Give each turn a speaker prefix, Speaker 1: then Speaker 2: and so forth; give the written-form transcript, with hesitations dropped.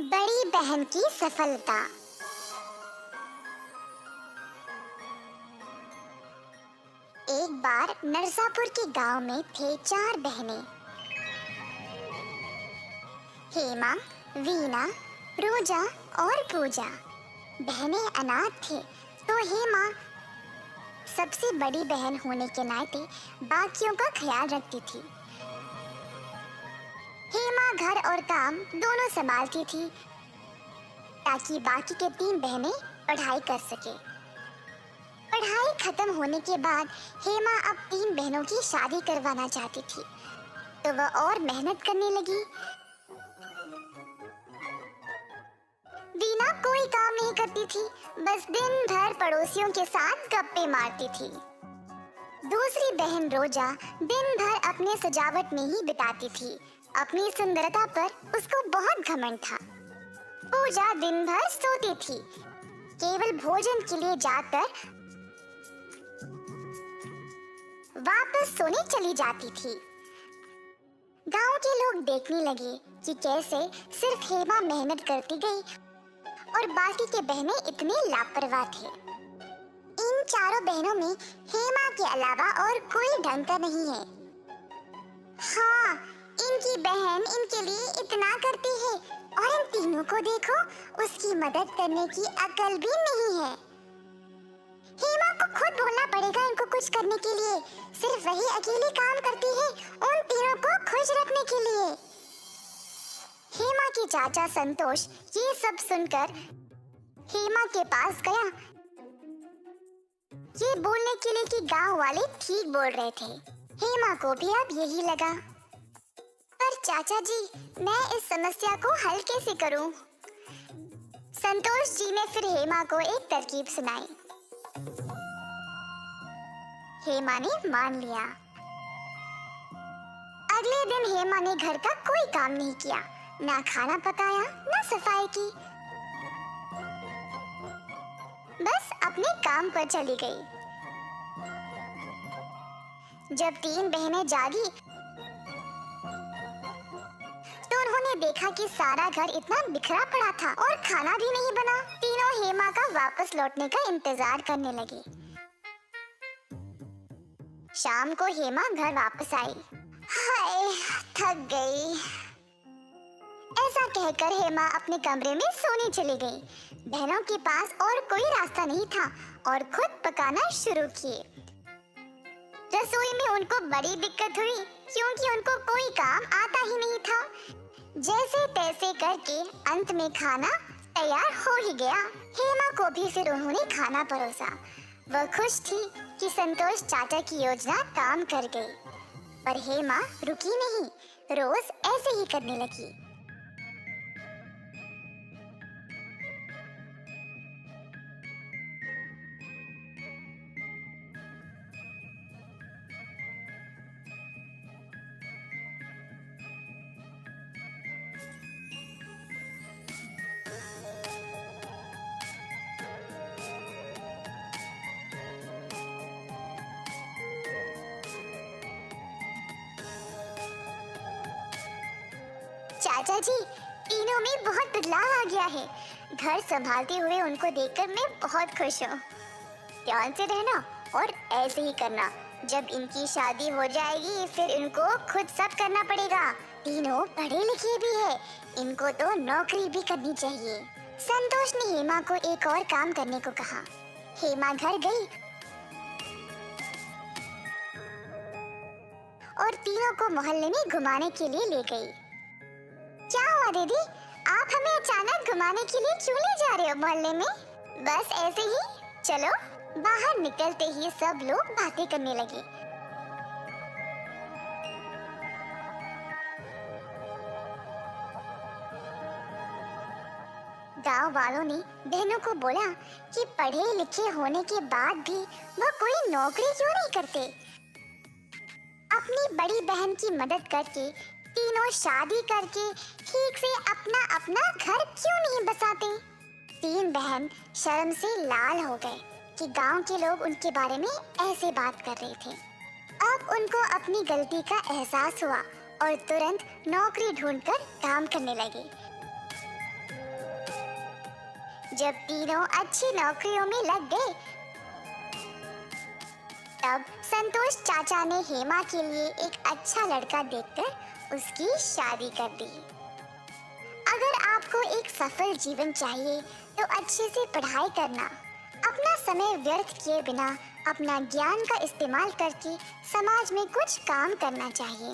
Speaker 1: बड़ी बहन की सफलता। एक बार नरसापुर के गांव में थे 4 बहनें। हेमा, वीना, रोजा और पूजा। बहनें अनाथ थे, तो हेमा सबसे बड़ी बहन होने के नाते बाकियों का ख्याल रखती थी। हेमा घर और काम दोनों संभालती थी ताकि बाकी के 3 बहनें पढ़ाई कर सके। पढ़ाई खत्म होने के बाद हेमा अब 3 बहनों की शादी करवाना चाहती थी, तो वह और मेहनत करने लगी। वीना कोई काम नहीं करती थी, बस दिन भर पड़ोसियों के साथ गप्पे मारती थी। दूसरी बहन रोजा दिन भर अपने सजावट में ही बिताती थी। अपनी सुंदरता पर उसको बहुत घमंड था। पूजा दिन भर सोती थी, केवल भोजन के लिए जाकर वापस सोने चली जाती थी। गांव के लोग देखने लगे कि कैसे सिर्फ हेमा मेहनत करती गई और बाकी के बहनें इतने लापरवाह थे। इन चारों बहनों में हेमा के अलावा और कोई ढंग का नहीं है। हाँ, इनकी बहन इनके लिए इतना करती है और इन तीनों को देखो, उसकी मदद करने की अकल भी नहीं है। हेमा को खुद बोलना पड़ेगा इनको कुछ करने के लिए। सिर्फ वही अकेली काम करती है उन तीनों को खुश रखने के लिए। हेमा के चाचा संतोष ये सब सुनकर हेमा के पास गया, ये बोलने के लिए कि गांव वाले ठीक बोल रहे थे। हेमा को भी अब यही लगा, पर चाचा जी, मैं इस समस्या को हल कैसे करूं? संतोष जी ने फिर हेमा को एक तरकीब सुनाई। हेमा ने मान लिया। अगले दिन हेमा ने घर का कोई काम नहीं किया, ना खाना पकाया, ना सफाई की, बस अपने काम पर चली गई। जब 3 बहनें जागी तो उन्होंने देखा कि सारा घर इतना बिखरा पड़ा था और खाना भी नहीं बना। तीनों हेमा का वापस लौटने का इंतजार करने लगे। शाम को हेमा घर वापस आई। हाय, थक गई। ऐसा कहकर हेमा अपने कमरे में सोने चली गई। बहनों के पास और कोई रास्ता नहीं था और खुद पकाना शुरू किए। रसोई में उनको बड़ी दिक्कत हुई क्योंकि उनको कोई काम आता ही नहीं था। जैसे तैसे करके अंत में खाना तैयार हो ही गया। हेमा को भी फिर उन्होंने खाना परोसा। वह खुश थी कि संतोष चाचा की योजना काम कर गई, पर हेमा रुकी नहीं, रोज ऐसे ही करने लगी। चाचा जी, तीनों में बहुत बदलाव आ गया है। घर संभालते हुए उनको देखकर मैं बहुत खुश हूँ। ध्यान से रहना और ऐसे ही करना। जब इनकी शादी हो जाएगी फिर इनको खुद सब करना पड़ेगा। तीनों पढ़े लिखे भी है, इनको तो नौकरी भी करनी चाहिए। संतोष ने हेमा को एक और काम करने को कहा। हेमा घर गई और तीनों को मोहल्ले में घुमाने के लिए ले गई। क्या हुआ दीदी, आप हमें अचानक घुमाने के लिए क्यों ले जा रहे हो मोहल्ले में? बस ऐसे ही। चलो। बाहर निकलते ही सब लोग बातें करने लगे। गांव वालों ने बहनों को बोला कि पढ़े लिखे होने के बाद भी वह कोई नौकरी क्यों नहीं करते। अपनी बड़ी बहन की मदद करके तीनों शादी करके ठीक से अपना अपना घर क्यों नहीं बसाते? 3 बहन शर्म से लाल हो गए कि गांव के लोग उनके बारे में ऐसे बात कर रहे थे। अब उनको अपनी गलती का एहसास हुआ और तुरंत नौकरी ढूंढकर काम करने लगे। जब तीनों अच्छी नौकरियों में लग गए, तब संतोष चाचा ने हेमा के लिए एक अच्छा लड़का देखकर उसकी शादी कर दी। अगर आपको एक सफल जीवन चाहिए तो अच्छे से पढ़ाई करना, अपना समय व्यर्थ किए बिना अपना ज्ञान का इस्तेमाल करके समाज में कुछ काम करना चाहिए।